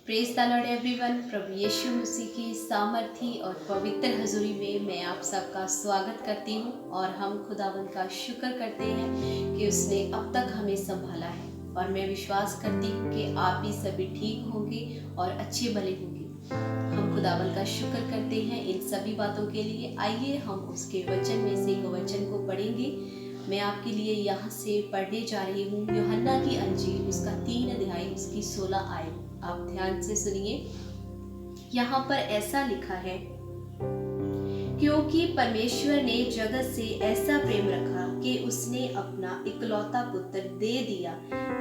Praise the lord everyone. प्रभु यीशु मसीह की सामर्थी और पवित्र हजूरी में मैं आप सबका स्वागत करती हूँ और हम खुदावंद का शुक्र करते हैं कि उसने अब तक हमें संभाला है। और मैं विश्वास करती हूँ कि आप भी सभी ठीक होंगे और अच्छे भले होंगे। हम खुदावंद का शुक्र करते हैं इन सभी बातों के लिए। आइए हम उसके वचन में से एक वचन को पढ़ेंगे। मैं आपके लिए यहाँ से पढ़ने जा रही हूँ यूहन्ना की अंजील, उसका 3 अध्याय, उसकी 16 आयत। आप ध्यान से सुनिए। यहाँ पर ऐसा लिखा है, क्योंकि परमेश्वर ने जगत से ऐसा प्रेम रखा कि उसने अपना इकलौता पुत्र दे दिया,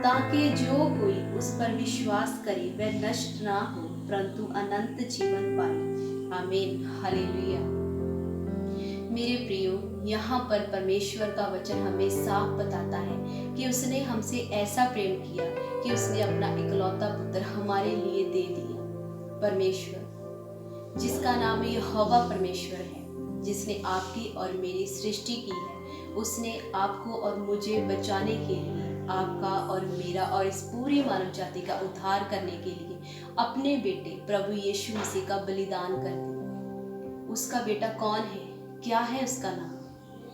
ताकि जो कोई उस पर विश्वास करे वह नष्ट ना हो परंतु अनंत जीवन पाए। आमीन, हालेलुया। मेरे प्रियो, यहाँ पर परमेश्वर का वचन हमें साफ बताता है कि उसने हमसे ऐसा प्रेम किया कि उसने अपना इकलौता पुत्र हमारे लिए दे दिया। परमेश्वर जिसका नाम यहोवा परमेश्वर है, जिसने आपकी और मेरी सृष्टि की है, उसने आपको और मुझे बचाने के लिए, आपका और मेरा और इस पूरी मानव जाति का उद्धार करने के लिए अपने बेटे प्रभु यीशु मसीह का बलिदान कर दिया। उसका बेटा कौन है? क्या है उसका नाम?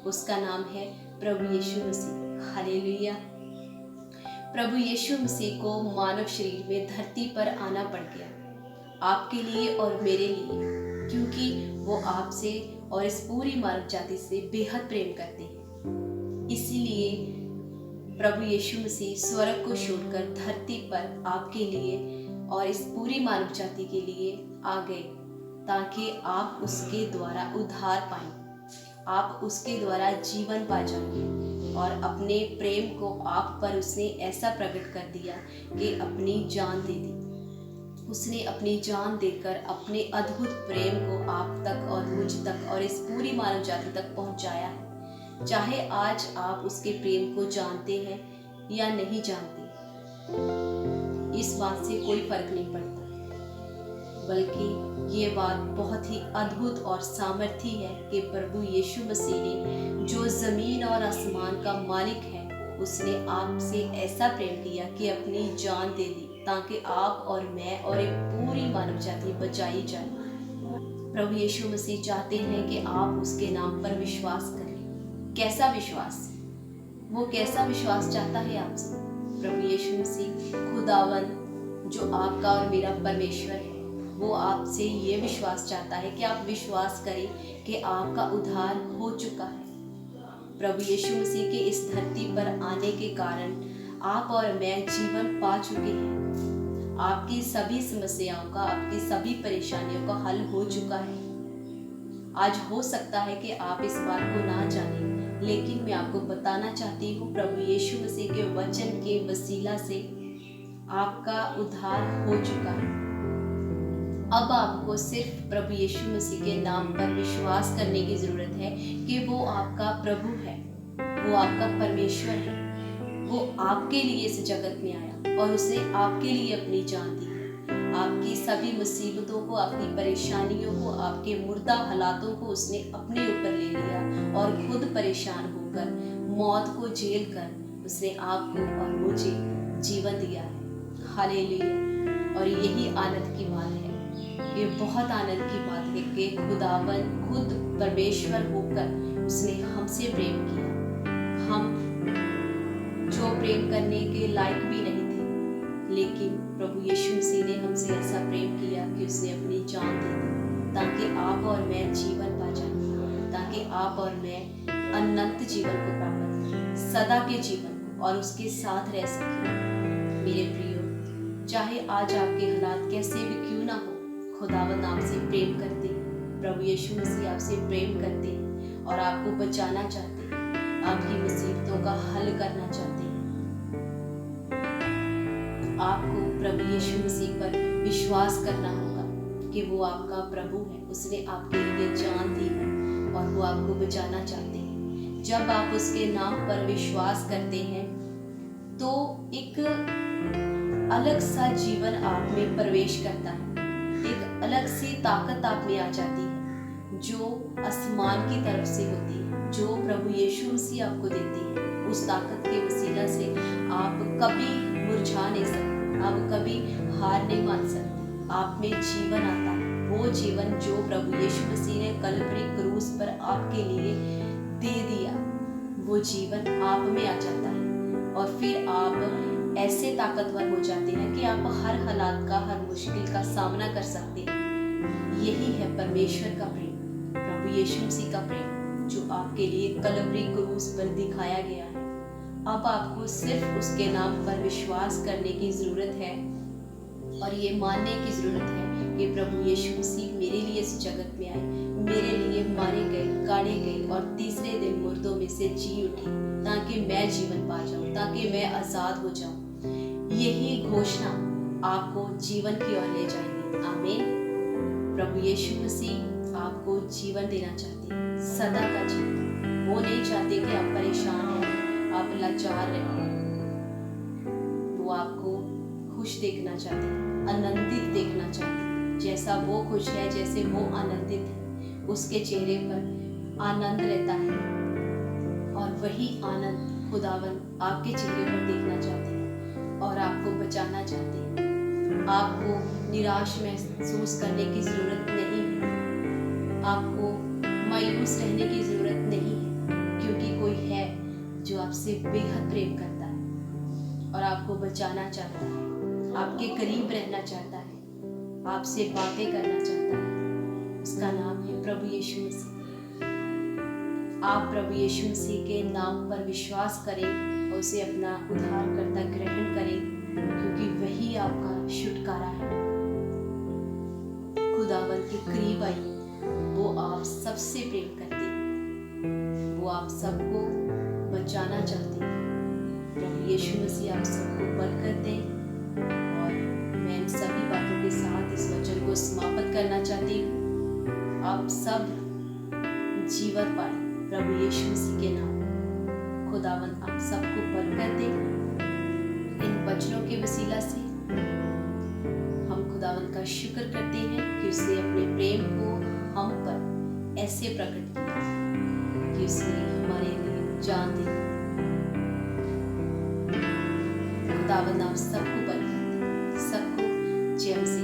उसका नाम है प्रभु यीशु मसीह। हालेलुया। प्रभु यीशु मसीह को मानव शरीर में धरती पर आना पड़ गया, आपके लिए और मेरे लिए, क्योंकि वो आपसे और इस पूरी मानव जाति से बेहद प्रेम करते हैं। इसीलिए प्रभु यीशु मसीह स्वर्ग को छोड़कर धरती पर आपके लिए और इस पूरी मानव जाति के लिए आ गए, ताकि आप उसके द्वारा उद्धार पाएं, आप उसके द्वारा जीवन पा जाएं। और अपने प्रेम को आप पर उसने ऐसा प्रकट कर दिया कि अपनी जान दे दी। उसने अपनी जान देकर अपने अद्भुत प्रेम को आप तक और मुझ तक और इस पूरी मानव जाति तक पहुंचाया है। चाहे आज आप उसके प्रेम को जानते हैं या नहीं जानते, इस बात से कोई फर्क नहीं पड़ता, बल्कि ये बात बहुत ही अद्भुत और सामर्थी है कि प्रभु यीशु मसीह ने, जो जमीन और आसमान का मालिक है, उसने आपसे ऐसा प्रेम किया कि अपनी जान दे दी, ताकि आप और मैं और एक पूरी मानव जाति बचाई जाए। प्रभु यीशु मसीह चाहते हैं कि आप उसके नाम पर विश्वास करें। कैसा विश्वास? वो कैसा विश्वास चाहता है आपसे? प्रभु यीशु मसीह खुदावन, जो आपका और मेरा परमेश्वर है, वो आपसे ये विश्वास चाहता है कि आप विश्वास करें कि आपका उद्धार हो चुका है। प्रभु यीशु मसीह के इस धरती पर आने के कारण आप और मैं जीवन पा चुके हैं। आपकी सभी समस्याओं का, आपकी सभी परेशानियों का हल हो चुका है। आज हो सकता है कि आप इस बात को ना जानें, लेकिन मैं आपको बताना चाहती हूँ, प्रभु यीशु मसीह के वचन के वसीला से आपका उद्धार हो चुका है। अब आपको सिर्फ प्रभु यीशु मसीह के नाम पर विश्वास करने की जरूरत है कि वो आपका प्रभु है, वो आपका परमेश्वर है। वो आपके लिए इस जगत में आया और उसने आपके लिए अपनी जान दी। आपकी सभी मुसीबतों को, आपकी परेशानियों को, आपके मुर्दा हालातों को उसने अपने ऊपर ले लिया और खुद परेशान होकर, मौत को झेल कर उसने आपको और मुझे जीवन दिया है। हालेलुया। और यही आनंद की बात है, ये बहुत आनंद की बात है कि खुदावन खुद परमेश्वर होकर उसने हमसे प्रेम किया। हम जो प्रेम करने के लायक भी नहीं थे, लेकिन प्रभु यीशु मसीह ने हमसे ऐसा प्रेम किया कि उसने अपनी जान दे दी, ताकि आप और मैं जीवन पा जाए, ताकि आप और मैं अनंत जीवन को प्राप्त करें, सदा के जीवन को, और उसके साथ रह सकें। मेरे प्रियो, चाहे आज आपके हालात कैसे भी क्यों ना हो, खुदावंद आपसे प्रेम करते हैं। प्रभु यीशु मसीह आपसे प्रेम करते हैं और आपको बचाना चाहते हैं, आपकी मुसीबतों का हल करना चाहते हैं। आपको प्रभु यीशु मसीह पर विश्वास करना होगा कि वो आपका प्रभु है, उसने आपके लिए जान दी है और वो आपको बचाना चाहते हैं। जब आप उसके नाम पर विश्वास करते हैं तो एक अलग सा जीवन आप में प्रवेश करता है, एक अलग सी ताकत आप में आ जाती है, जो आसमान की तरफ से होती है, जो प्रभु यीशु मसीह आपको देती है। उस ताकत के वसीला से आप कभी मुरझा नहीं सकते, आप कभी हार नहीं मान सकते। आप में जीवन आता है, वो जीवन जो प्रभु यीशु मसीह ने कलवरी क्रूस पर आपके लिए दे दिया, वो जीवन आप में आ जाता है और फिर आप ऐसे ताकतवर हो जाते हैं कि आप हर हालात का, हर मुश्किल का सामना कर सकते हैं। यही है परमेश्वर का प्रेम, प्रभु यीशु मसीह का प्रेम जो आपके लिए कलवरी क्रूस पर दिखाया गया है। अब आपको सिर्फ उसके नाम पर विश्वास करने की जरूरत है और ये मानने की जरूरत है कि प्रभु यीशु मसीह मेरे लिए इस जगत में आए, मेरे लिए मारे गए, गाड़े गए और तीसरे दिन मुर्दों में से जी उठे, ताकि मैं जीवन पा जाऊं, ताकि मैं आजाद हो जाऊं। यही घोषणा आपको जीवन की ओर ले जाएगी। आमीन। प्रभु यीशु मसीह आपको जीवन देना चाहते हैं, सदा का जीवन। वो नहीं चाहते कि आप परेशान हैं, आप लाचार रहें। वो आपको खुश देखना चाहते हैं, आनंदित देखना चाहते हैं। जैसा वो खुश है, जैसे वो आनंदित है, उसके चेहरे पर आनंद रहता है और वही आनंद खुदावन आपके चेहरे पर देखना चाहते हैं और आपको बचाना चाहते हैं। आपको निराश महसूस करने की जरूरत नहीं है, आपको मायूस रहने की जरूरत नहीं है, क्योंकि कोई है जो आपसे बेहद प्रेम करता है और आपको बचाना चाहता है, आपके करीब रहना चाहता है, आपसे बातें करना चाहता है। उसका नाम है प्रभु यीशु मसीह। आप प्रभु यीशु मसीह के नाम पर विश्वास करें और उसे अपना उद्धारकर्ता ग्रहण करें, क्योंकि वही आपका छुटकारा है। खुदावन के करीब आइए, वो आप सबसे प्रेम करते हैं, वो आप सबको बचाना चाहते हैं। प्रभु यीशु मसीह आप सबको बरकत दें और मैं इन सभी बातों के साथ इस वचन को समाप्त करना चाहती हूँ। आप सब जीवन पाए प्रभु यीशु मसीह के नाम। खुदावन आप सबको बरकत दे। इन वचनों के वसीला से हम खुदावन का शुक्र करते हैं कि उसने अपने प्रेम को हम पर ऐसे प्रकट किया कि उसने हमारे लिए जान दी। खुदावन आप सबको बरकत दे, सबको जय मसीह।